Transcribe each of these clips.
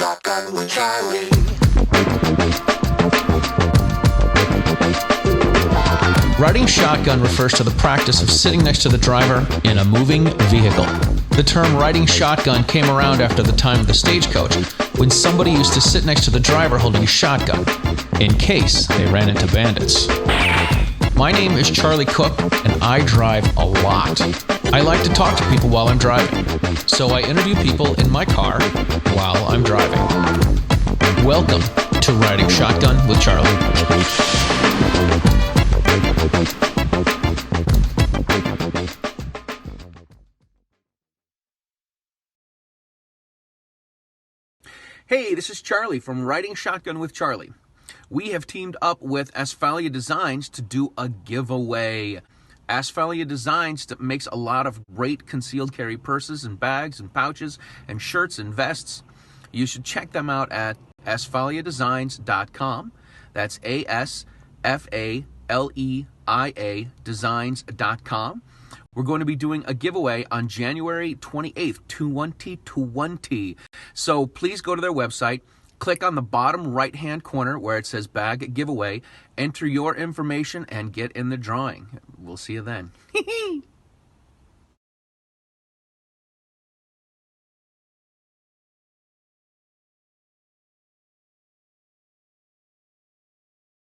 Shotgun with Charlie. Riding shotgun refers to the practice of sitting next to the driver in a moving vehicle. The term riding shotgun came around after the time of the stagecoach, when somebody used to sit next to the driver holding a shotgun, in case they ran into bandits. My name is Charlie Cook, and I drive a lot. I like to talk to people while I'm driving, so I interview people in my car while I'm driving. Welcome to Riding Shotgun with Charlie. Hey, this is Charlie from Riding Shotgun with Charlie. We have teamed up with Asphalia Designs to do a giveaway. Asphalia Designs makes a lot of great concealed carry purses and bags and pouches and shirts and vests. You should check them out at asphaliadesigns.com. That's ASFALEIA designs.com. We're going to be doing a giveaway on January 28th, 2020. So please go to their website, click on the bottom right-hand corner where it says Bag Giveaway, enter your information, and get in the drawing. We'll see you then.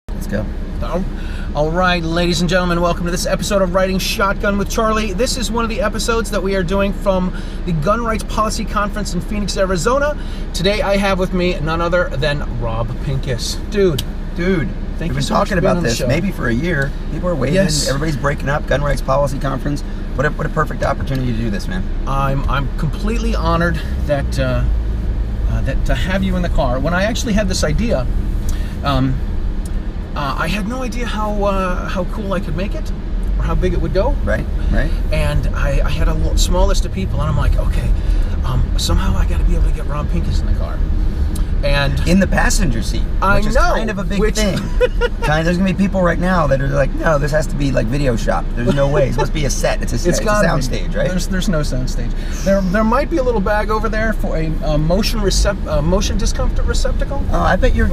Let's go. All right, ladies and gentlemen, welcome to this episode of Riding Shotgun with Charlie. This is one of the episodes that we are doing from the Gun Rights Policy Conference in Phoenix, Arizona. Today I have with me none other than Rob Pincus. Dude, thank you so much for being on the show. Maybe for a year. People are waiting. Yes. Everybody's breaking up. Gun Rights Policy Conference. What a perfect opportunity to do this, man. I'm completely honored that to have you in the car. When I actually had this idea, I had no idea how cool I could make it or how big it would go. Right. And I had a small list of people, and I'm like, okay, somehow I got to be able to get Rob Pincus in the car. And in the passenger seat, which is kind of a big thing. There's gonna be people right now that are like, no, this has to be like video shop. There's no way. It's supposed to be a set. It's a sound stage, right? There's no sound stage. There might be a little bag over there for a motion discomfort receptacle. Oh, I bet you're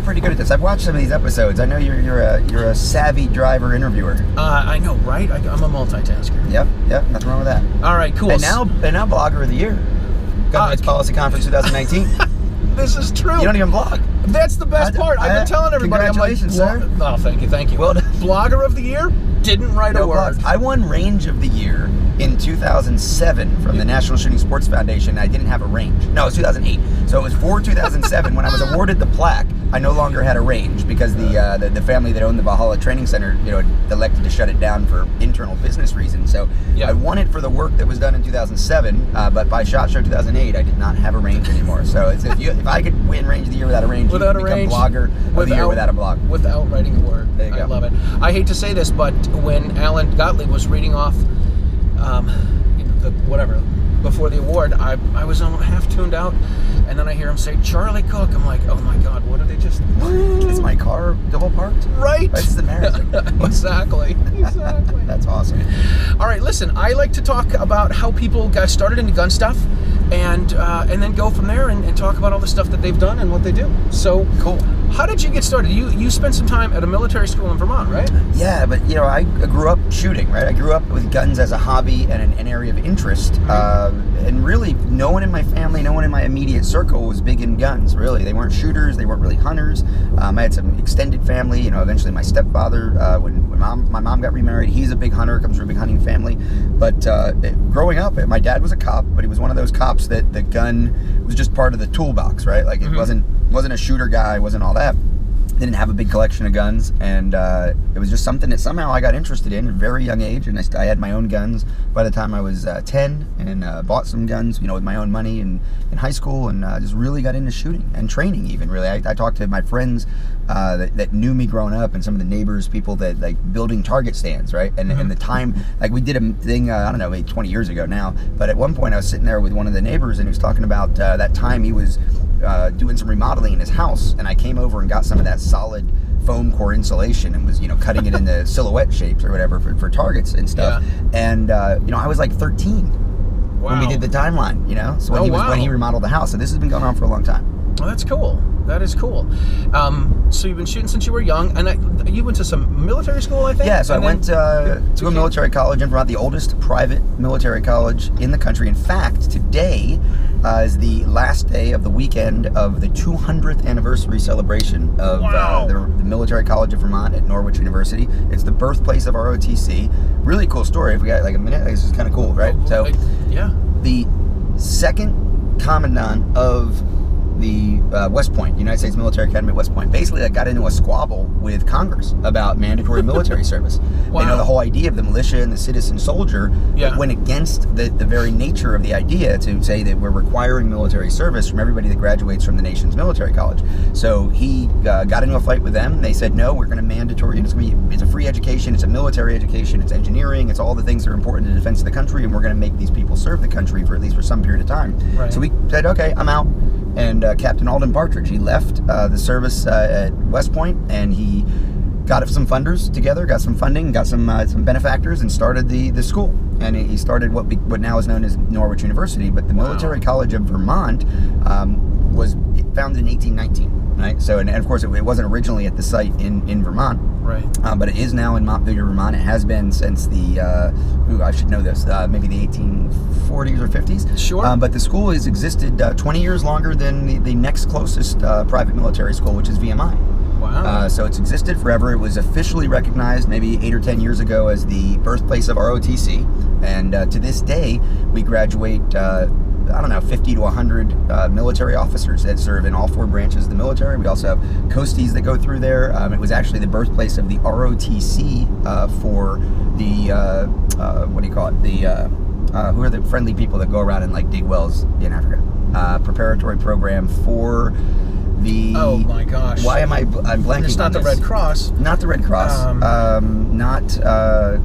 pretty good at this. I've watched some of these episodes. I know you're a savvy driver interviewer. I know, right? I'm a multitasker. Yep. Nothing wrong with that. All right, cool. And now Blogger of the Year, Gun Rights Policy Conference 2019. This is true. You don't even blog. That's the best part. I've been telling everybody. Congratulations, sir. Oh, thank you. Well, Blogger of the Year, didn't write a word. I won Range of the Year in 2007 from the National Shooting Sports Foundation. I didn't have a range. No, it was 2008. So it was for 2007 when I was awarded the plaque. I no longer had a range because the family that owned the Valhalla Training Center, elected to shut it down for internal business reasons. So I won it for the work that was done in 2007, but by SHOT Show 2008, I did not have a range anymore. So if I could win Range of the Year without a range, you can become Blogger of the Year without a blog. Without writing a word. There you go. I love it. I hate to say this, but when Alan Gottlieb was reading off, before the award, I was half tuned out, and then I hear him say Charlie Cook. I'm like, oh my God, what did they just? Is my car double parked? Right. That's the marathon. Exactly. That's awesome. All right, listen. I like to talk about how people got started into gun stuff, and then go from there and talk about all the stuff that they've done and what they do. So cool. How did you get started? You spent some time at a military school in Vermont, right? Yeah, but I grew up shooting, right? I grew up with guns as a hobby and an area of interest. And really, no one in my family, no one in my immediate circle was big in guns, really. They weren't shooters, they weren't really hunters. I had some extended family, eventually my stepfather, when my mom got remarried, he's a big hunter, comes from a big hunting family. But growing up, my dad was a cop, but he was one of those cops that the gun was just part of the toolbox, right? Like it wasn't a shooter guy, wasn't all that. Didn't have a big collection of guns, and it was just something that somehow I got interested in at a very young age, and I had my own guns by the time I was 10, and bought some guns, with my own money in high school, and just really got into shooting and training even, really. I talked to my friends that knew me growing up, and some of the neighbors, people that like building target stands, right? And the time, like we did a thing, I don't know, maybe 20 years ago now, but at one point I was sitting there with one of the neighbors, and he was talking about that time he was doing some remodeling in his house, and I came over and got some of that solid foam core insulation and was cutting it into silhouette shapes or whatever for targets and stuff. Yeah. And I was like 13 when we did the timeline. So when when he remodeled the house. So this has been going on for a long time. Well, that's cool. That is cool. So you've been shooting since you were young, and you went to some military school, I think? Yeah, so I went to a military college in Vermont, the oldest private military college in the country. In fact, today is the last day of the weekend of the 200th anniversary celebration of the Military College of Vermont at Norwich University. It's the birthplace of ROTC. Really cool story. If we got like a minute, this is kind of cool, right? The second commandant of the West Point, United States Military Academy at West Point, basically got into a squabble with Congress about mandatory military service. Wow. You know, the whole idea of the militia and the citizen soldier went against the very nature of the idea to say that we're requiring military service from everybody that graduates from the nation's military college. So he got into a fight with them. They said, no, we're going to mandatory, it's a free education, it's a military education, it's engineering, it's all the things that are important to the defense of the country, and we're going to make these people serve the country for at least for some period of time. Right. So we said, okay, I'm out. And Captain Alden Partridge, he left the service at West Point, and he got some funders together, got some funding, got some benefactors, and started the school. And he started what now is known as Norwich University, but the Military College of Vermont was founded in 1819. Right. So, and of course, it wasn't originally at the site in Vermont. Right. But it is now in Montpelier, Vermont. It has been since the, I should know this, maybe the 1840s or 50s. Sure. But the school has existed 20 years longer than the next closest private military school, which is VMI. Wow. So it's existed forever. It was officially recognized maybe 8 or 10 years ago as the birthplace of ROTC. And to this day, we graduate 50 to 100 military officers that serve in all 4 branches of the military. We also have coasties that go through there. It was actually the birthplace of the ROTC for the, what do you call it? Who are the friendly people that go around and like dig wells in Africa? Preparatory program for the... Oh my gosh. Why am I'm blanking It's not on the Red Cross. Not the Red Cross.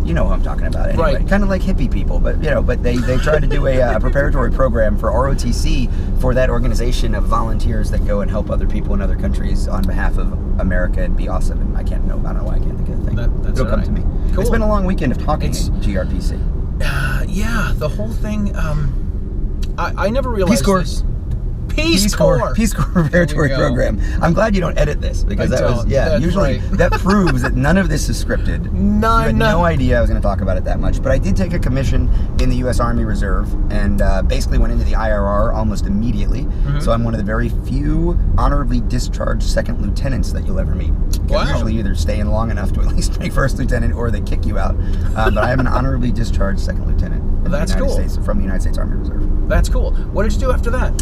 You know who I'm talking about anyway. Right. Kind of like hippie people, but they tried to do a preparatory program for ROTC for that organization of volunteers that go and help other people in other countries on behalf of America and be awesome. And I don't know why I can't think of the thing. It'll come to me. Cool. It's been a long weekend of talking GRPC. Yeah, the whole thing. I never realized this. Peace Corps preparatory program. I'm glad you don't edit this because usually that proves that none of this is scripted. You had no idea I was going to talk about it that much. But I did take a commission in the U.S. Army Reserve and basically went into the IRR almost immediately. Mm-hmm. So I'm one of the very few honorably discharged second lieutenants that you'll ever meet. Wow. Usually either stay in long enough to at least make first lieutenant or they kick you out. But I am an honorably discharged second lieutenant in the United States, from the United States Army Reserve. That's cool. What did you do after that?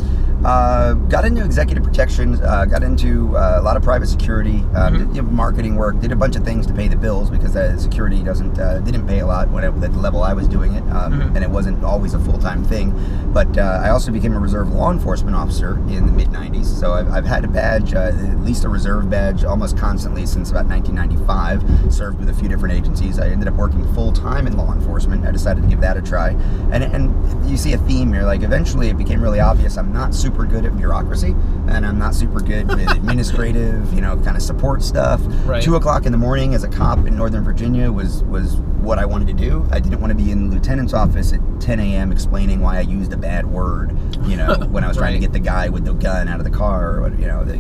Got into executive protections, got into a lot of private security, did marketing work, did a bunch of things to pay the bills because security didn't pay a lot at the level I was doing it, and it wasn't always a full-time thing. But I also became a reserve law enforcement officer in the mid-90s, so I've had a badge, at least a reserve badge, almost constantly since about 1995, served with a few different agencies. I ended up working full-time in law enforcement. I decided to give that a try, and you see a theme here, like eventually it became really obvious I'm not super good at bureaucracy, and I'm not super good with administrative, kind of support stuff. Right. 2 o'clock in the morning as a cop in Northern Virginia was what I wanted to do. I didn't want to be in the lieutenant's office at 10 a.m. explaining why I used a bad word, when I was trying to get the guy with the gun out of the car, or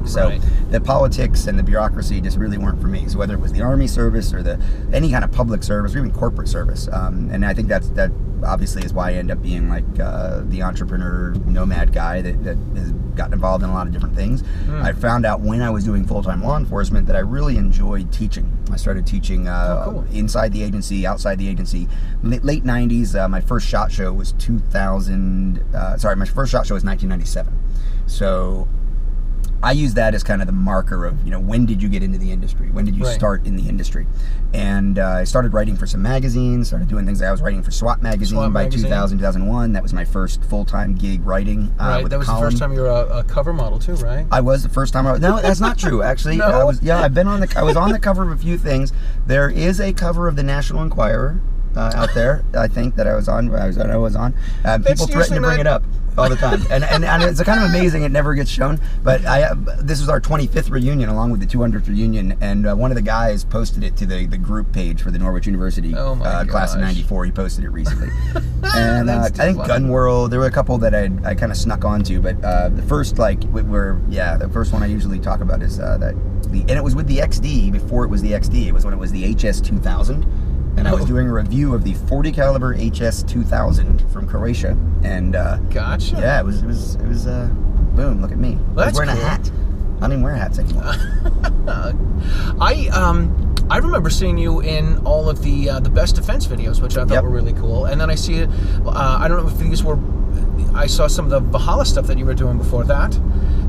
so the politics and the bureaucracy just really weren't for me. So whether it was the Army service or any kind of public service or even corporate service, and I think that obviously is why I end up being like the entrepreneur nomad guy that has gotten involved in a lot of different things. I found out when I was doing full-time law enforcement that I really enjoyed teaching. I started teaching inside the agency, outside the agency. Late 90s, my first SHOT Show was 1997. So I use that as kind of the marker of, when did you get into the industry? When did you start in the industry? And I started writing for some magazines, started doing things. I was writing for SWAT magazine by 2000, 2001. That was my first full-time gig writing. With that was the first time you were a cover model too, right? I was the first time. No, that's not true, actually. No? I was on the cover of a few things. There is a cover of the National Enquirer out there, I think, that I was on. People threaten to bring it up. all the time. And it's kind of amazing. It never gets shown. But this was our 25th reunion, along with the 200th reunion, and one of the guys posted it to the group page for the Norwich University class of '94. He posted it recently. And I think Gun World. There were a couple that I kind of snuck onto, but the first the first one I usually talk about is and it was with the XD before it was the XD. It was when it was the HS2000. And I was doing a review of the 40 caliber HS2000 from Croatia, and gotcha. Yeah, it was boom. Look at me. I was wearing a hat. I don't even wear hats anymore. I remember seeing you in all of the best defense videos, which I thought were really cool. And then I see it. I don't know if these were. I saw some of the Valhalla stuff that you were doing before that.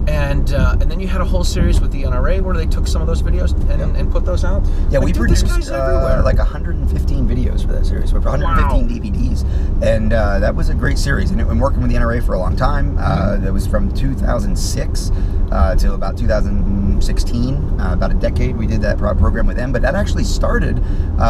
And then you had a whole series with the NRA where they took some of those videos and put those out. Yeah, we produced like 115 videos for that series, with 115 DVDs, and that was a great series. And working with the NRA for a long time, that was from 2006 to about 2016, about a decade. We did that program with them, but that actually started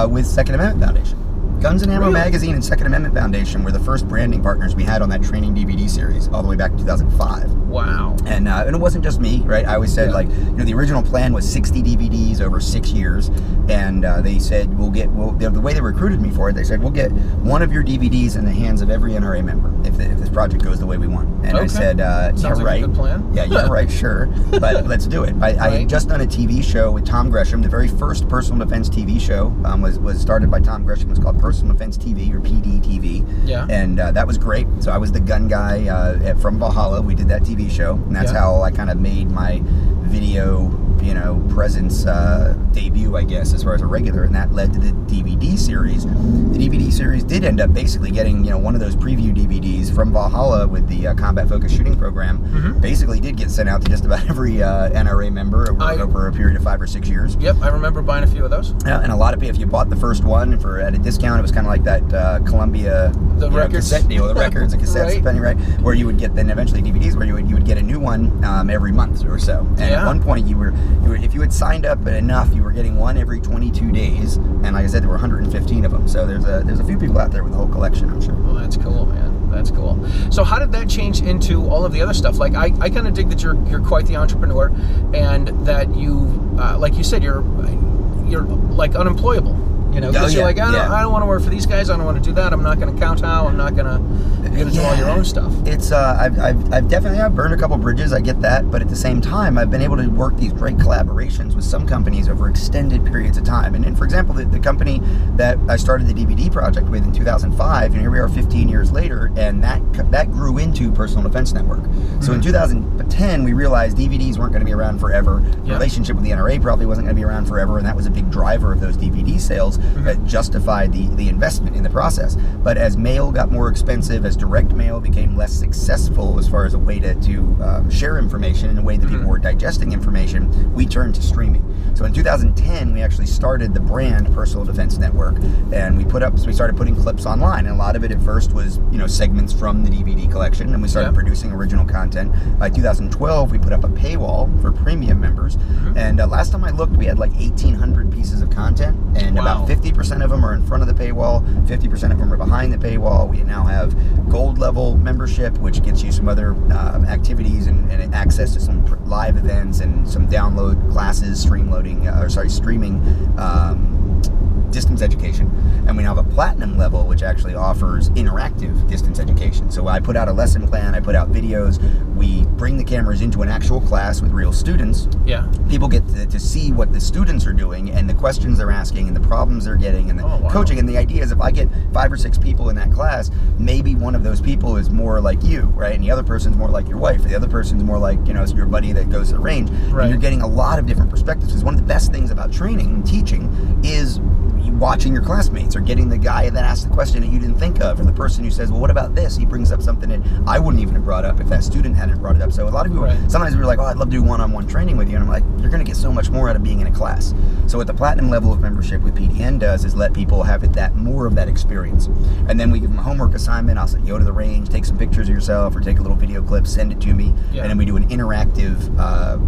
with Second Amendment Foundation. Guns and Ammo Magazine and Second Amendment Foundation were the first branding partners we had on that training DVD series, all the way back to 2005. Wow. And it wasn't just me, right? I always said, the original plan was 60 DVDs over 6 years, and they said, the way they recruited me for it, they said, we'll get one of your DVDs in the hands of every NRA member if this project goes the way we want. And I said, sounds like a good plan. Yeah, right, sure, but let's do it. I had just done a TV show with Tom Gresham. The very first personal defense TV show was started by Tom Gresham. It was called Personal Defense TV, or PD TV. Yeah. And that was great. So I was the gun guy from Valhalla. We did that TV show, and that's how I kind of made my video, presence debut, I guess, as far as a regular, and that led to the DVD series. The DVD series did end up basically getting, one of those preview DVDs from Valhalla with the combat focused shooting program. Basically did get sent out to just about every NRA member over a period of 5 or 6 years. Yep, I remember buying a few of those. Yeah, and a lot of people, if you bought the first one at a discount, it was kind of like that Columbia cassette deal, the records, the cassettes, depending, right? Where you would get then eventually DVDs, where you would get a new one every month or so. And at one point, if you had signed up enough, you were getting one every 22 days, and like I said, there were 115 of them. So there's a few people out there with a whole collection, I'm sure. Well, that's cool, man. That's cool. So how did that change into all of the other stuff? Like I kind of dig that you're quite the entrepreneur, and that you, like you said, you're like unemployable. Because you're like, I don't want to work for these guys. I don't want to do that. I'm not going to kowtow. I'm not going to do all your own stuff. It's I've definitely burned a couple bridges. I get that, but at the same time, I've been able to work these great collaborations with some companies over extended periods of time. And for example, the company that I started the DVD project with in 2005, and here we are 15 years later, and that grew into Personal Defense Network. So in 2010, we realized DVDs weren't going to be around forever. The relationship with the NRA probably wasn't going to be around forever, and that was a big driver of those DVD sales. That justified the investment in the process. But as mail got more expensive, as direct mail became less successful as far as a way to share information in a way that people were digesting information, we turned to streaming. So in 2010, we actually started the brand Personal Defense Network, and we started putting clips online, and a lot of it at first was segments from the DVD collection, and we started producing original content. By 2012, we put up a paywall for premium members, and last time I looked, we had like 1,800 pieces of content, and about 50% of them are in front of the paywall, 50% of them are behind the paywall. We now have gold level membership, which gets you some other activities and access to some live events and some download classes, streaming distance education. And we now have a platinum level, which actually offers interactive distance education. So I put out a lesson plan, I put out videos, we bring the cameras into an actual class with real students. Yeah. People get to see what the students are doing and the questions they're asking and the problems they're getting and the coaching. And the idea is if I get 5 or 6 people in that class, maybe one of those people is more like you, right? And the other person's more like your wife, or the other person's more like, it's your buddy that goes to the range. Right. And you're getting a lot of different perspectives. Because one of the best things about training and teaching is watching your classmates, or getting the guy that asked the question that you didn't think of, or the person who says, well, what about this? He brings up something that I wouldn't even have brought up if that student hadn't brought it up. So a lot of people, sometimes we're like, I'd love to do one-on-one training with you. And I'm like, you're going to get so much more out of being in a class. So what the platinum level of membership with PDN does is let people have more of that experience. And then we give them a homework assignment. I'll say, go to the range, take some pictures of yourself, or take a little video clip, send it to me. Yeah. And then we do an interactive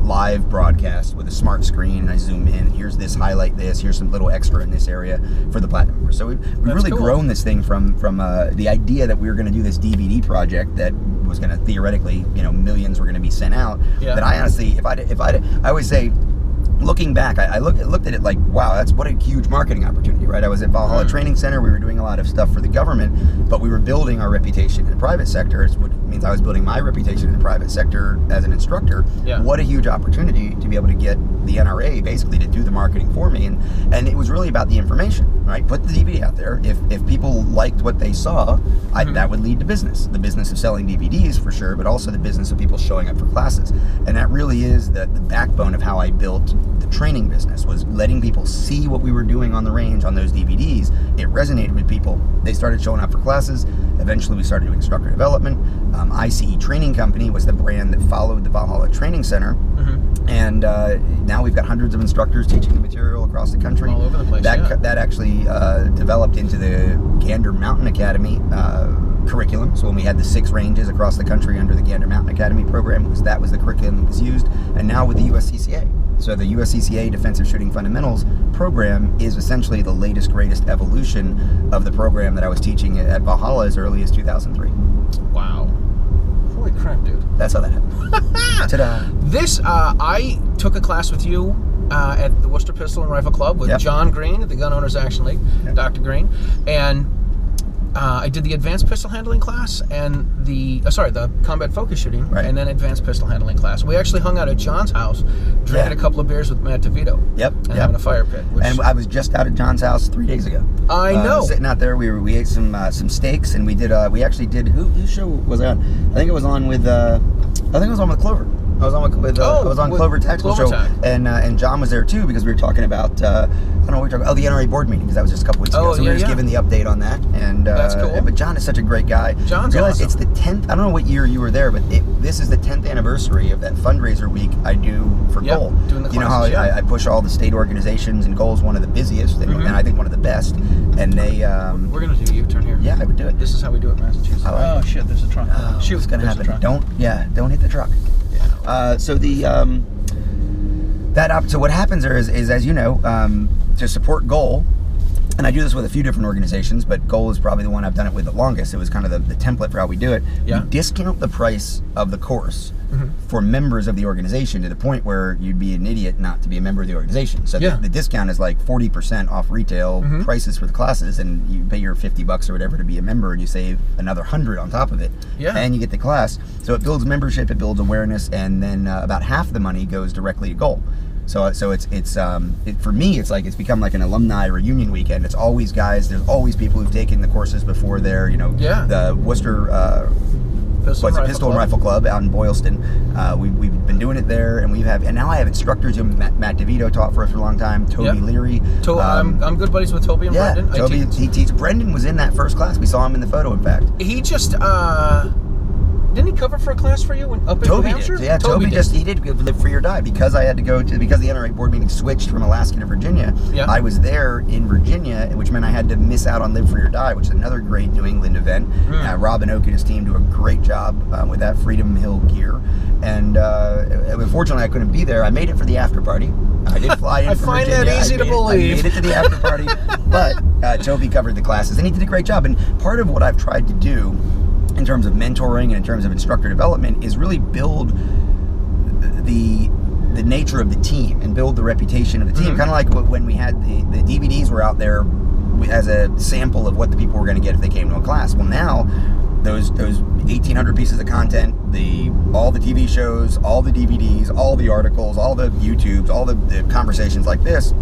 live broadcast with a smart screen, and I zoom in. Here's this, highlight this. Here's some little extra in this area for the platinum members. So we've really grown this thing from the idea that we were going to do this DVD project that was going to theoretically, millions were going to be sent out. Yeah. That I honestly, I always say, looking back, I looked at it like, wow, that's what a huge marketing opportunity, right? I was at Valhalla Training Center. We were doing a lot of stuff for the government, but we were building our reputation in the private sector, which means I was building my reputation in the private sector as an instructor. Yeah. What a huge opportunity to be able to get the NRA basically to do the marketing for me. And it was really about the information, right? Put the DVD out there. If people liked what they saw, that would lead to business. The business of selling DVDs for sure, but also the business of people showing up for classes. And that really is the backbone of how I built the training business, was letting people see what we were doing on the range on those DVDs. It resonated with people. They started showing up for classes. Eventually we started doing instructor development. ICE Training Company was the brand that followed the Valhalla Training Center. And now we've got hundreds of instructors teaching the material across the country. All over the place, That actually developed into the Gander Mountain Academy curriculum. So when we had the 6 ranges across the country under the Gander Mountain Academy program, that was the curriculum that was used. And now with the USCCA. So the USCCA Defensive Shooting Fundamentals program is essentially the latest, greatest evolution of the program that I was teaching at Valhalla as early as 2003. Wow. Holy crap, dude. That's how that happened. Ta-da. This, I took a class with you at the Worcester Pistol and Rifle Club with John Green at the Gun Owners Action League, Dr. Green, and I did the advanced pistol handling class and the combat focus shooting, and then advanced pistol handling class. We actually hung out at John's house, drinking a couple of beers with Matt DeVito. And having a fire pit. And I was just out at John's house 3 days ago. I know. Sitting out there, we ate some steaks, and we actually did. Whose show was I on? I think it was on with Clover. I was on Clover Tactical Show, and John was there too, because we were talking about I don't know what we were talking about. The NRA board meeting, because that was just a couple weeks ago. So we were just giving the update on that, and that's cool. But John is such a great guy. John's awesome. It's the 10th. I don't know what year you were there, but this is the 10th anniversary of that fundraiser week I do for Goal. Doing the classes, you know how I push all the state organizations, and Goal is one of the busiest, and I think one of the best. And they we're gonna do a U-turn here. Yeah, I would do it. This is how we do it in Massachusetts. Oh shit! There's a truck. Shoot, what's gonna happen? Don't hit the truck. So what happens there is as you know, to support Goal, and I do this with a few different organizations, but Goal is probably the one I've done it with the longest. It was kind of the template for how we do it. We discount the price of the course for members of the organization, to the point where you'd be an idiot not to be a member of the organization. So the discount is like 40% off retail prices for the classes, and you pay your $50 or whatever to be a member, and you save another $100 on top of it. And you get the class. So it builds membership, it builds awareness, and then about half the money goes directly to Goal. So it's for me, it's become like an alumni reunion weekend. It's always guys. There's always people who've taken the courses before there. The Worcester Pistol and Rifle Club out in Boylston. We've been doing it there, and now I have instructors. Matt DeVito taught for us for a long time. Toby Leary. I'm good buddies with Toby and Brendan. Toby, he teaches. Brendan was in that first class. We saw him in the photo, in fact. He just didn't he cover for a class for you up in New Hampshire? Yeah, Toby did Live Free or Die, because I had to go to, because the NRA board meeting switched from Alaska to Virginia. I was there in Virginia, which meant I had to miss out on Live Free or Die, which is another great New England event. Rob and Oak and his team do a great job with that Freedom Hill gear. And unfortunately, I couldn't be there. I made it for the after party. I did fly in from Virginia. I find that easy to believe. I made it to the after party, but Toby covered the classes, and he did a great job. And part of what I've tried to do in terms of mentoring and in terms of instructor development is really build the nature of the team and build the reputation of the team. Kind of like when we had the DVDs were out there as a sample of what the people were going to get if they came to a class. Well, now those 1,800 pieces of content, all the TV shows, all the DVDs, all the articles, all the YouTubes, all the conversations like this,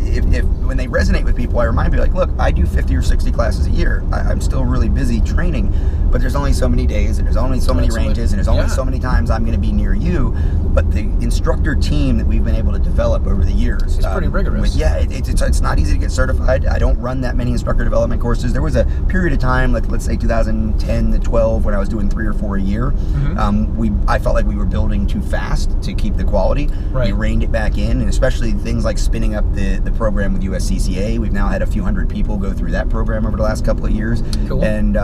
if when they resonate with people, I remind people, like, look, I do 50 or 60 classes a year. I'm still really busy training, but there's only so many days, and there's only so many ranges, and there's only so many times I'm going to be near you. But the instructor team that we've been able to develop over the years, it's pretty rigorous. It's not easy to get certified. I don't run that many instructor development courses. There was a period of time, like let's say 2010 to 12, when I was doing 3 or 4 a year. I felt like we were building too fast to keep the quality. We reined it back in, and especially things like spinning up the program with USCCA. We've now had a few hundred people go through that program over the last couple of years. Cool. And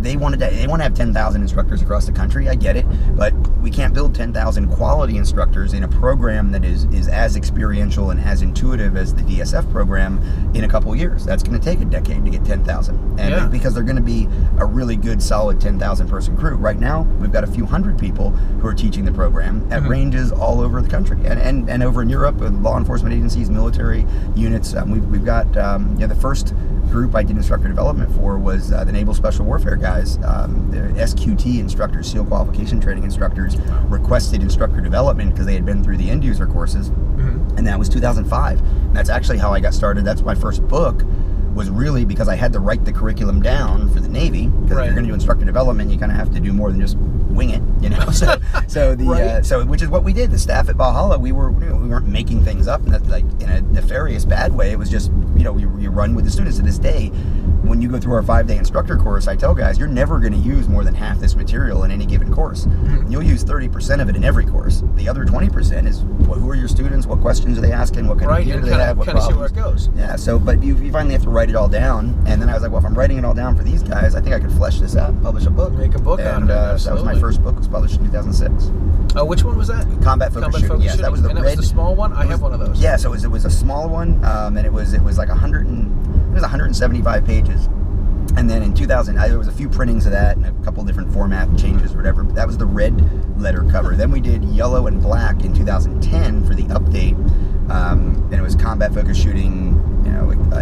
they want to have 10,000 instructors across the country. I get it, but we can't build 10,000 quality instructors in a program that is as experiential and as intuitive as the DSF program in a couple of years. That's going to take a decade to get 10,000, and because they're going to be a really good, solid 10,000 person crew. Right now, we've got a few hundred people who are teaching the program at ranges all over the country, and over in Europe with law enforcement agencies, military units. We've got the first group I did instructor development for was the Naval Special Warfare guys. The SQT instructors, SEAL Qualification Training instructors, requested instructor development because they had been through the end user courses, and that was 2005. And that's actually how I got started. That's my first book, was really because I had to write the curriculum down for the Navy, because if you're going to do instructor development, you kind of have to do more than just wing it, so which is what we did. The staff at Valhalla, we weren't making things up in a nefarious bad way. It was just you run with the students. To this day, when you go through our 5-day instructor course, I tell guys, you're never going to use more than half this material in any given course. You'll use 30% of it in every course. The other 20% is who are your students, what questions are they asking, what kind of gear do they have, what problems. See where it goes. Yeah, but you finally have to write it all down, and then I was like, well, if I'm writing it all down for these guys, I think I could flesh this out and publish a book. Make a book out of it. That was my first book. It was published in 2006. Oh, which one was that? Combat Focused Shooting. Yes, that was the and red. That was the small one. I have one of those. Yeah, so it was a small one, and it was like 175 pages. And then in 2000, there was a few printings of that and a couple different format changes or whatever. That was the red letter cover. Then we did yellow and black in 2010 for the update, and it was Combat Focused Shooting,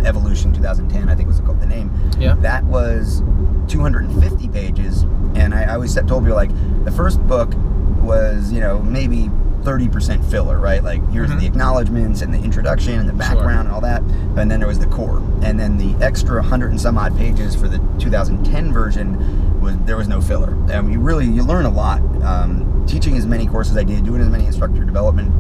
Evolution 2010, I think was the name. Yeah. That was 250 pages, and I always told people, like, the first book was, maybe 30% filler, right? Like, here's the acknowledgments and the introduction and the background and all that, and then there was the core. And then the extra 100 and some odd pages for the 2010 version there was no filler. And you learn a lot. Teaching as many courses as I did, doing as many instructor development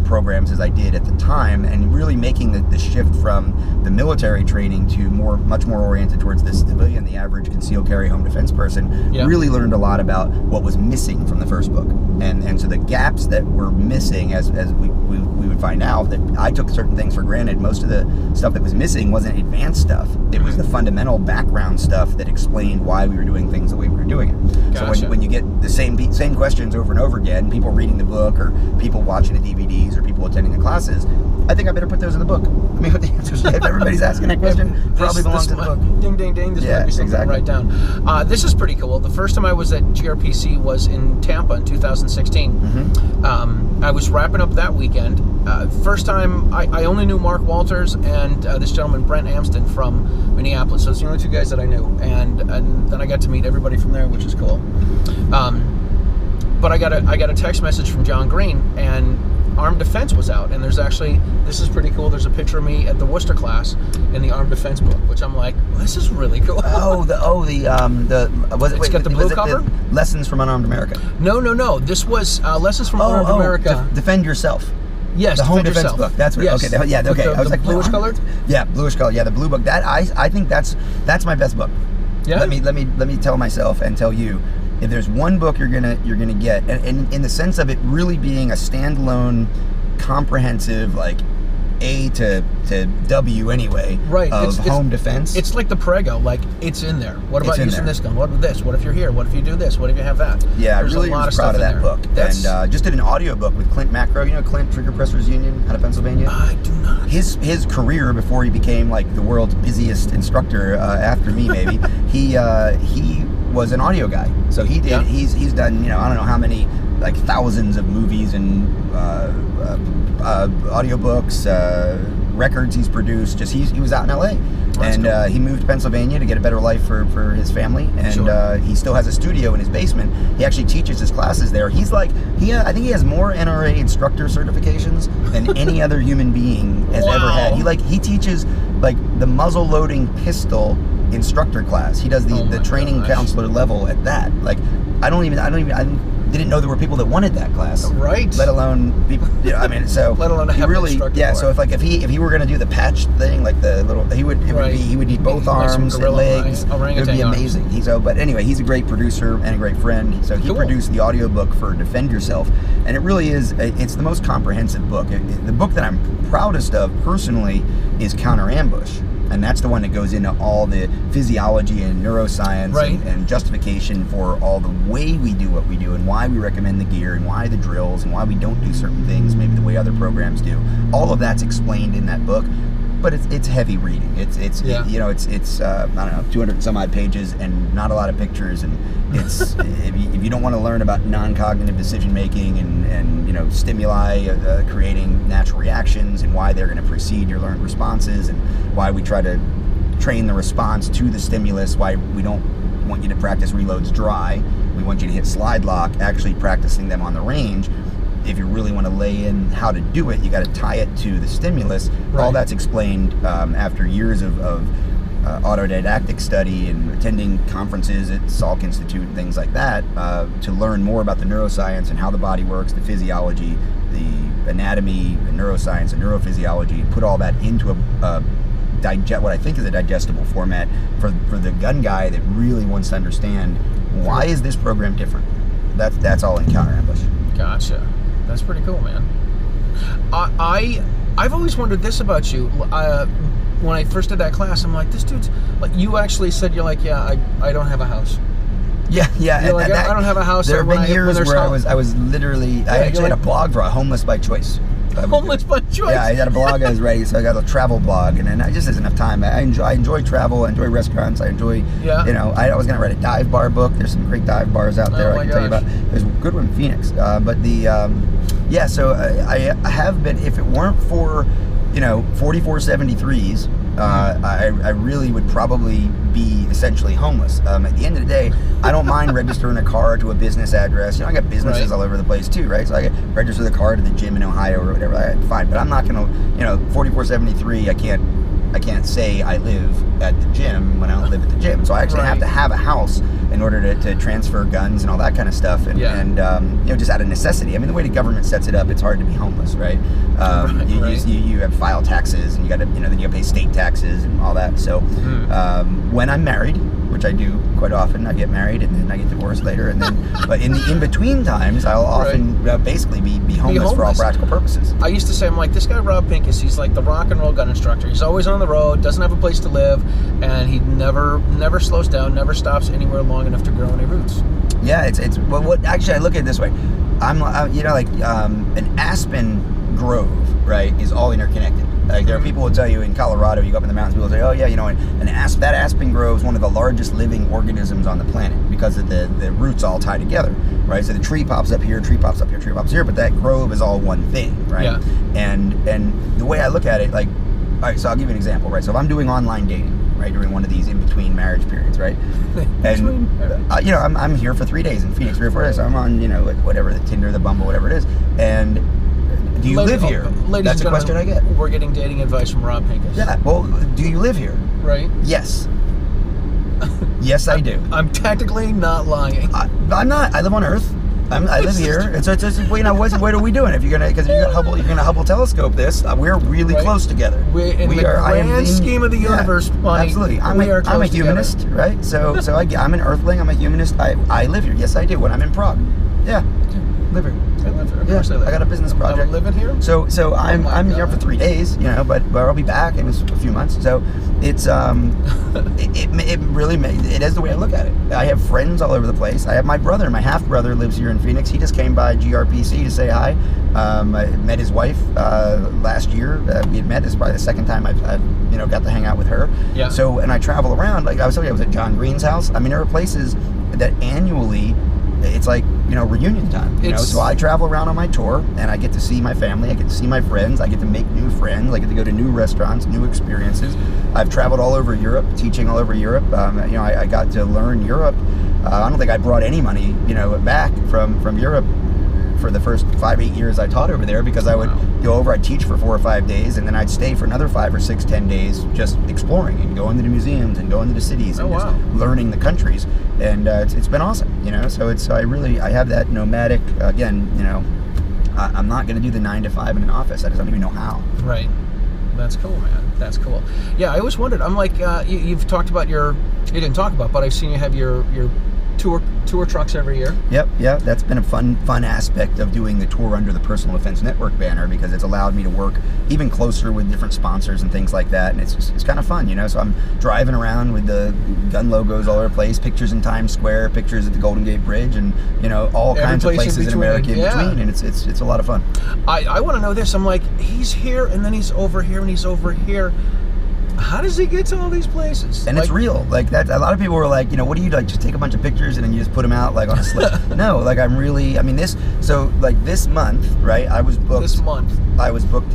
programs as I did at the time, and really making the shift from the military training to much more oriented towards the civilian, the average concealed carry home defense person. Really learned a lot about what was missing from the first book, and so the gaps that were missing, as we would find out, that I took certain things for granted. Most of the stuff that was missing wasn't advanced stuff. It was the fundamental background stuff that explained why we were doing things the way we were doing it. Gotcha. So when you get the same questions over and over again, people reading the book or people watching the DVDs or people attending the classes, I think I better put those in the book. I mean, what the answers, if everybody's asking that question, probably belongs in the book. Ding, ding, ding. This might be something to write down. This is pretty cool. The first time I was at GRPC was in Tampa in 2016. I was wrapping up that weekend. First time, I only knew Mark Walters and this gentleman, Brent Amston from Minneapolis. So it's the only two guys that I knew. And then I got to meet everybody from there, which is cool. But I got a text message from John Green, and Armed Defense was out, and there's actually, this is pretty cool, there's a picture of me at the Worcester class in the Armed Defense book, which I'm like, well, this is really cool. It's got the blue cover? Lessons from Unarmed America. No. This was Lessons from Unarmed America. Defend Yourself. Yes, the home defense yourself. book. That's what. Yes. Okay. Yeah. Okay. I was like, bluish colored. Yeah, bluish color. Yeah, the blue book. That I think that's my best book. Yeah. Let me tell myself and tell you, if there's one book you're gonna get, and in the sense of it really being a standalone, comprehensive, like A to W anyway, right, of home defense. It's like the Prego, like it's in there. What about using this gun? What about this? What if you're here? What if you do this? What if you have that? Yeah, I really was proud of that book. And just did an audio book with Clint Macro. You know Clint, Trigger Pressers Union out of Pennsylvania? I do not. His career before he became like the world's busiest instructor after me, maybe, he was an audio guy. So he did. Yeah. He's done, I don't know how many, like thousands of movies and audiobooks, records he's produced. He was out in LA. And cool. He moved to Pennsylvania to get a better life for his family, and he still has a studio in his basement. He actually teaches his classes there. He's like, I think he has more NRA instructor certifications than any other human being has ever had. He teaches like the muzzle loading pistol instructor class. He does the training counselor level at that. Like, I don't even didn't know there were people that wanted that class. Right. Let alone people. I mean, so let alone have really, an instructor. yeah. For So if he were going to do the patch thing, like the little, he would need both like arms and legs. It would be amazing. But anyway, he's a great producer and a great friend. So he produced the audiobook for Defend Yourself, and it really is. It's the most comprehensive book. The book that I'm proudest of personally is Counter Ambush. And that's the one that goes into all the physiology and neuroscience and justification for all the way we do what we do and why we recommend the gear and why the drills and why we don't do certain things maybe the way other programs do. All of that's explained in that book, but it's heavy reading. It's I don't know, 200 and some odd pages and not a lot of pictures. And it's if you don't want to learn about non-cognitive decision making and stimuli creating natural reactions and why they're going to precede your learned responses and why we try to train the response to the stimulus, why we don't want you to practice reloads dry, we want you to hit slide lock, actually practicing them on the range. If you really want to lay in how to do it, you got to tie it to the stimulus. All that's explained after years of autodidactic study and attending conferences at Salk Institute and things like that to learn more about the neuroscience and how the body works, the physiology, the anatomy, the neuroscience, and neurophysiology, put all that into what I think is a digestible format for the gun guy that really wants to understand why is this program different. That's all in Counter Ambush. Gotcha. That's pretty cool, man. I've always wondered this about you. When I first did that class, I'm like, this dude's like. You actually said you're like, yeah, I don't have a house. Yeah. You're like, I don't have a house. There have been years where I was literally. I actually had a blog for a homeless by choice. Homeless by choice. Yeah, I had a blog I was ready, so I got a travel blog, and then I just has enough time. I enjoy travel, I enjoy restaurants, I enjoy, I was gonna write a dive bar book. There's some great dive bars out there I can tell you about. There's a good one in Phoenix, but so I have been. If it weren't for 4473s, I really would probably be essentially homeless. At the end of the day, I don't mind registering a car to a business address. I got businesses all over the place too, right? So I can register the car to the gym in Ohio or whatever. Fine, but I'm not gonna, 4473. I can't say I live at the gym when I don't live at the gym. So I actually have to have a house in order to transfer guns and all that kind of stuff. And just out of necessity. I mean, the way the government sets it up, it's hard to be homeless, right? You have file taxes, and you got to, then you got to pay state taxes and all that. So when I'm married, which I do quite often, I get married and then I get divorced later, and then but in the in between times, I'll often basically be homeless for all practical purposes. I used to say, I'm like, this guy Rob Pincus, he's like the rock and roll gun instructor. He's always on the road, doesn't have a place to live, and he never slows down, never stops anywhere long enough to grow any roots. Yeah, it's what actually I look at it this way. I'm an aspen grove, right, is all interconnected. Like there are people who will tell you in Colorado, you go up in the mountains, people will say, oh yeah, that aspen grove is one of the largest living organisms on the planet because of the roots all tie together, right? So the tree pops up here, tree pops up here, tree pops here, but that grove is all one thing, right? Yeah. And the way I look at it, like, all right, so I'll give you an example, right? So if I'm doing online dating, right, during one of these in-between marriage periods, right? And, I'm here for 3 days in Phoenix, 3 or 4 days. So I'm on, whatever, the Tinder, the Bumble, whatever it is. And do you live here? That's the question I get. We're getting dating advice from Rob Pincus. Yeah, well, do you live here? Right. Yes. Yes, I do. I'm technically not lying. I'm not. I live on Earth. I live here, and so it's just, what are we doing? If you're gonna Hubble telescope this, we're really close together. In the grand scheme of the universe, Bonnie, absolutely. I'm a humanist, together. Right? So I'm an Earthling. I'm a humanist. I live here. Yes, I do. When I'm in Prague, live here. I live here. Of course I live. I got a business project. I'm living here. So I'm here for 3 days, but I'll be back in a few months. So it's it really it is the way I look at it. I have friends all over the place. I have my brother, my half brother, lives here in Phoenix. He just came by GRPC to say hi. I met his wife last year. We had met. This is probably the second time I've got to hang out with her. Yeah. So and I travel around. Like I was telling you, I was at John Green's house. I mean, there are places that annually. It's like, reunion time, so I travel around on my tour and I get to see my family, I get to see my friends, I get to make new friends, I get to go to new restaurants, new experiences. I've traveled all over Europe, teaching all over Europe. I got to learn Europe. I don't think I brought any money, back from Europe for the first 5-8 years I taught over there, because I would go over, I'd teach for 4 or 5 days, and then I'd stay for another 5 or 6, 10 days just exploring and going to the museums and going to the cities and just learning the countries. And it's been awesome, you know. So I have that nomadic, again, you know, I'm not going to do the 9 to 5 in an office. I just don't even know how. Right. That's cool, man. That's cool. Yeah, I always wondered. I'm like, you've talked about you didn't talk about, but I've seen you have your tour trucks every year. Yep. That's been a fun aspect of doing the tour under the Personal Defense Network banner, because it's allowed me to work even closer with different sponsors and things like that, and it's kind of fun, you know. So I'm driving around with the gun logos all over the place, pictures in Times Square, pictures at the Golden Gate Bridge, and you know, all kinds of places in America in between, and it's a lot of fun. I want to know this. I'm like, he's here, and then he's over here, and he's over here. How does he get to all these places? And it's real. Like that, a lot of people were like, you know, what do you like? Just take a bunch of pictures and then you just put them out like on a slip. No, like this month, right? I was booked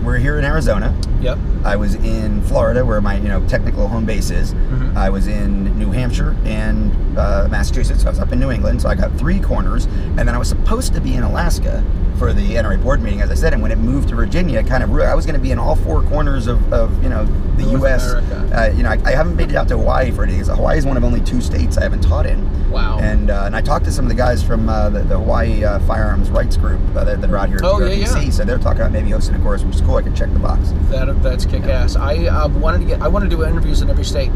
we're here in Arizona. Yep. I was in Florida, where my, you know, technical home base is. Mm-hmm. I was in New Hampshire and Massachusetts. I was up in New England, so I got 3 corners. And then I was supposed to be in Alaska for the NRA board meeting, as I said. And when it moved to Virginia, I was going to be in all 4 corners of you know, the North U.S. America. I haven't made it out to Hawaii for anything. So Hawaii is one of only 2 states I haven't taught in. Wow. And I talked to some of the guys from the Hawaii Firearms Rights Group that are out here at GRPC. Yeah. So they're talking about maybe hosting a course, which is cool. I can check the box. That's kick ass. I wanted to do interviews in every state,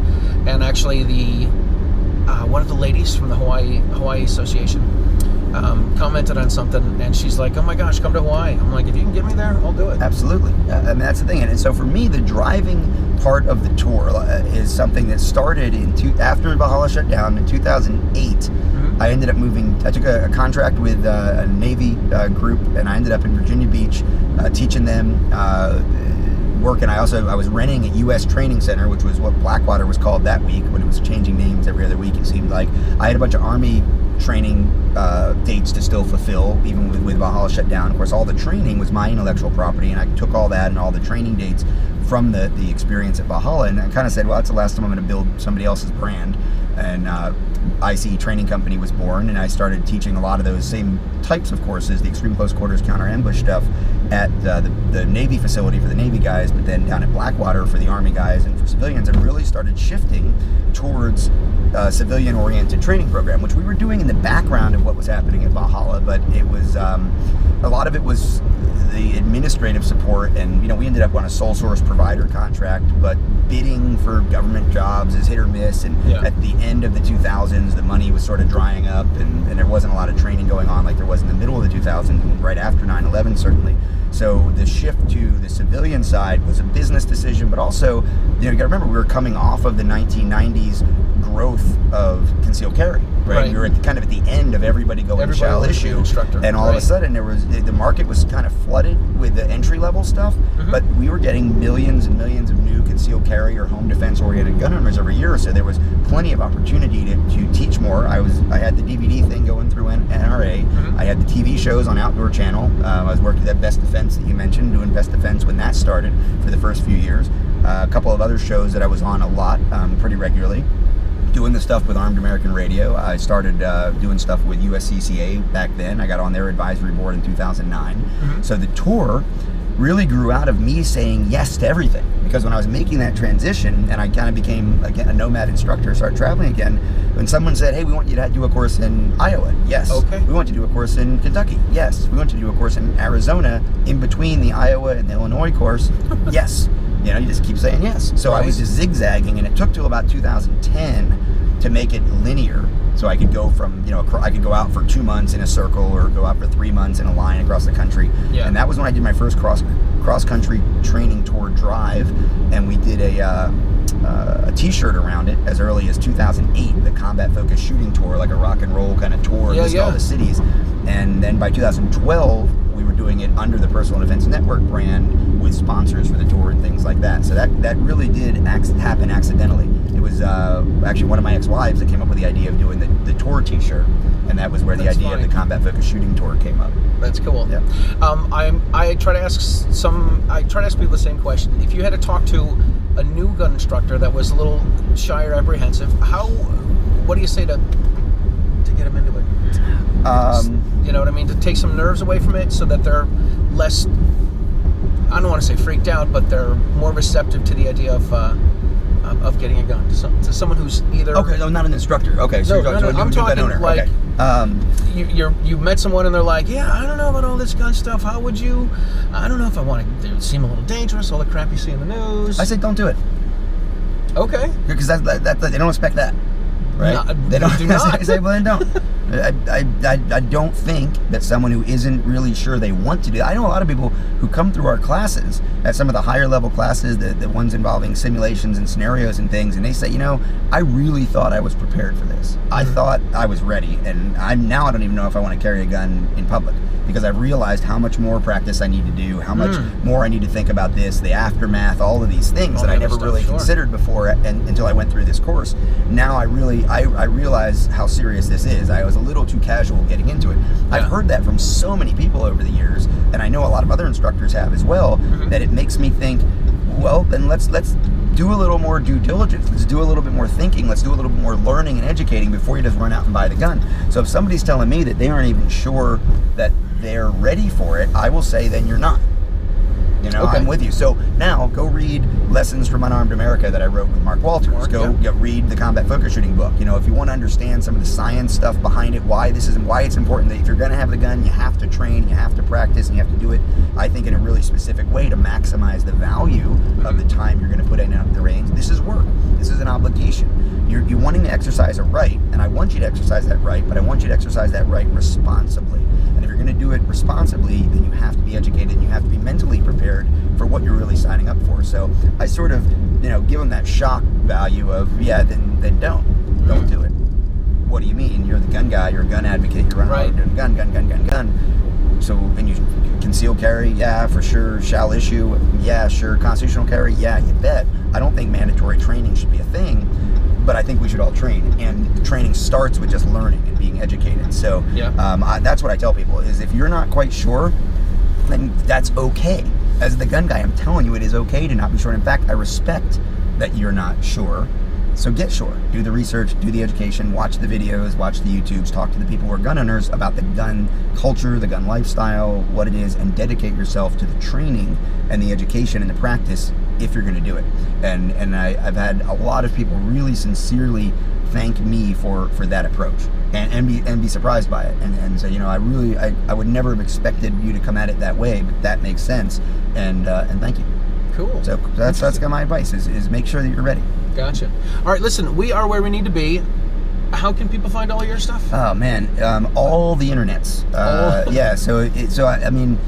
and actually one of the ladies from the Hawaii Association commented on something, and she's like, "Oh my gosh, come to Hawaii." I'm like, "If you can get me there, I'll do it." Absolutely. I mean, that's the thing. And so for me, the driving part of the tour is something that started after Valhalla shut down in 2008. Mm-hmm. I ended up moving. I took a contract with a Navy group, and I ended up in Virginia Beach teaching them working. I was renting at U.S. Training Center, which was what Blackwater was called that week, when it was changing names every other week, it seemed like. I had a bunch of Army training dates to still fulfill, even with Valhalla shut down. Of course, all the training was my intellectual property, and I took all that and all the training dates from the experience at Valhalla, and I kind of said, well, that's the last time I'm going to build somebody else's brand. And ICE Training Company was born, and I started teaching a lot of those same types of courses, the extreme close quarters counter ambush stuff, at the Navy facility for the Navy guys, but then down at Blackwater for the Army guys and for civilians, and really started shifting towards civilian-oriented training program, which we were doing in the background of what was happening at Valhalla, but it was a lot of it was the administrative support, and you know, we ended up on a sole source provider contract, but bidding for government jobs is hit or miss, and at the end of the 2000s, the money was sort of drying up, and there wasn't a lot of training going on like there was in the middle of the 2000s and right after 9/11 certainly. So the shift to the civilian side was a business decision, but also, you got to remember, we were coming off of the 1990s growth of concealed carry, right? We were kind of at the end of everybody going shall issue, Instructor, and all of a sudden the market was kind of flooded with the entry level stuff, but we were getting millions and millions of new concealed carry or home defense oriented gun owners every year, so there was plenty of opportunity to teach more. I had the DVD thing going through NRA. I had the TV shows on Outdoor Channel. I was working at Best Defense that you mentioned, doing Best Defense when that started for the first few years. A couple of other shows that I was on a lot, pretty regularly. Doing the stuff with Armed American Radio. I started doing stuff with USCCA back then. I got on their advisory board in 2009. So the tour really grew out of me saying yes to everything, because when I was making that transition and I kind of became again a nomad instructor, started traveling again, when someone said, hey, we want you to do a course in Iowa, yes. Okay. We want you to do a course in Kentucky, yes. We want you to do a course in Arizona, in between the Iowa and the Illinois course, yes. You know, you just keep saying yes. So I was just zigzagging, and it took till about 2010 to make it linear. So I could go from, I could go out for 2 months in a circle, or go out for 3 months in a line across the country. And that was when I did my first cross-country training tour drive, and we did a t-shirt around it as early as 2008, the combat-focused shooting tour, like a rock and roll kind of tour, just all the cities. And then by 2012, we were doing it under the Personal Defense Network brand with sponsors for the tour and things like that. So that really did happen accidentally. It was actually one of my ex-wives that came up with the idea of doing the tour t-shirt, and that was where the idea of the combat-focused shooting tour came up. That's cool. Yeah. I try to ask people the same question. If you had to talk to a new gun instructor that was a little shy or apprehensive, what do you say to get them into it? You know what I mean? To take some nerves away from it so that they're less, I don't want to say freaked out, but they're more receptive to the idea of getting a gun. To someone who's either... Okay, no, not an instructor. Okay, so no, you're I'm talking owner. like... Okay. You met someone and they're like, yeah, I don't know about all this gun stuff. How would you? I don't know if I want to. It would seem a little dangerous. All the crap you see in the news. I say don't do it. Okay. Because that they don't expect that, right? No, they don't. do not. I say, well, then don't. I don't think that someone who isn't really sure they want to do that. I know a lot of people who come through our classes, at some of the higher level classes, the ones involving simulations and scenarios and things, and they say, I really thought I was prepared for this. I thought I was ready, and I don't even know if I want to carry a gun in public, because I've realized how much more practice I need to do, how much more I need to think about this, the aftermath, all of these things that I never really considered before until I went through this course. Now I realize how serious this is. I was a little too casual getting into it. Yeah. I've heard that from so many people over the years, and I know a lot of other instructors have as well, that it makes me think, well, then let's do a little more due diligence. Let's do a little bit more thinking. Let's do a little bit more learning and educating before you just run out and buy the gun. So if somebody's telling me that they aren't even sure that they're ready for it, I will say, then you're not. Okay. I'm with you. So now go read Lessons from Unarmed America that I wrote with Mark Walters. Go read the Combat Focus Shooting book. If you want to understand some of the science stuff behind it, why it's important that if you're going to have the gun, you have to train, you have to practice, and you have to do it, I think, in a really specific way to maximize the value of the time you're going to put in the range. This is work. This is an obligation. You're wanting to exercise a right, and I want you to exercise that right, but I want you to exercise that right responsibly. And if you're going to do it responsibly, then you have to be educated and you have to be mentally prepared for what you're really signing up for. So I sort of, give them that shock value of, then don't do it. What do you mean? You're the gun guy, you're a gun advocate, you're running around doing gun. So, and you concealed carry, yeah, for sure. Shall issue, yeah, sure. Constitutional carry, yeah, you bet. I don't think mandatory training should be a thing, but I think we should all train, and training starts with just learning and being educated. So that's what I tell people, is if you're not quite sure, then that's okay. As the gun guy, I'm telling you, it is okay to not be sure. In fact, I respect that you're not sure. So get sure. Do the research, do the education, watch the videos, watch the YouTubes, talk to the people who are gun owners about the gun culture, the gun lifestyle, what it is, and dedicate yourself to the training and the education and the practice if you're going to do it. And I've had a lot of people really sincerely thank me for that approach and be surprised by it and say, I would never have expected you to come at it that way, but that makes sense, and thank you. Cool. So that's my advice is make sure that you're ready. Gotcha. All right, listen, we are where we need to be. How can people find all your stuff? Oh man, all the internets. Yeah. So I mean,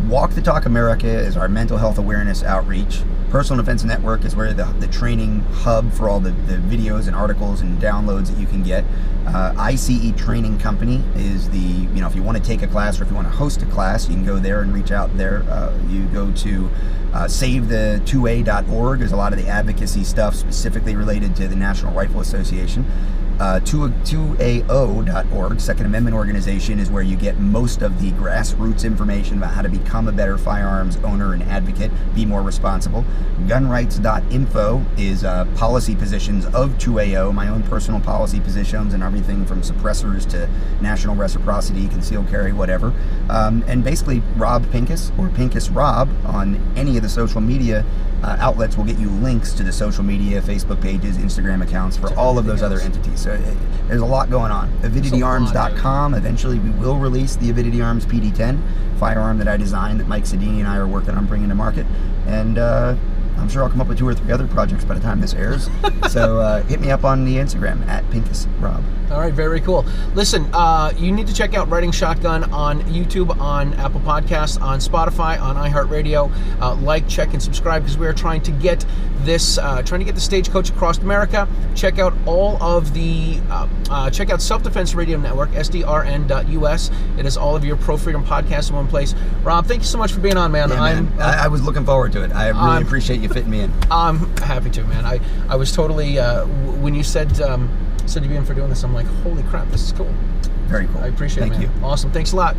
Walk the Talk America is our mental health awareness outreach. Personal Defense Network is where the training hub for all the videos and articles and downloads that you can get. ICE Training Company is if you want to take a class or if you want to host a class, you can go there and reach out there. You go to SaveThe2A.org. There's a lot of the advocacy stuff specifically related to the National Rifle Association. 2AO.org, Second Amendment organization, is where you get most of the grassroots information about how to become a better firearms owner and advocate, be more responsible. Gunrights.info is policy positions of 2AO, my own personal policy positions and everything from suppressors to national reciprocity, concealed carry, whatever. And basically Rob Pincus or Pincus Rob on any of the social media outlets will get you links to the social media, Facebook pages, Instagram accounts for all of those other entities. So there's a lot going on. AvidityArms.com. Eventually we will release the Avidity Arms PD-10 firearm that I designed that Mike Sedini and I are working on bringing to market. And I'm sure I'll come up with 2 or 3 other projects by the time this airs. So hit me up on the Instagram at PincusRob. All right, very cool. Listen, you need to check out Riding Shotgun on YouTube, on Apple Podcasts, on Spotify, on iHeartRadio. Like, check, and subscribe, because we are trying to get this, the Stagecoach across America. Check out all of the, check out Self-Defense Radio Network, SDRN.US. It is all of your pro freedom podcasts in one place. Rob, thank you so much for being on, man. Yeah, I was looking forward to it. I really appreciate you fitting me in. I'm happy to, man. I was totally, when you said you'd be in for doing this, I'm like, holy crap, this is cool. Very cool. I appreciate it, man. Thank you. Awesome. Thanks a lot.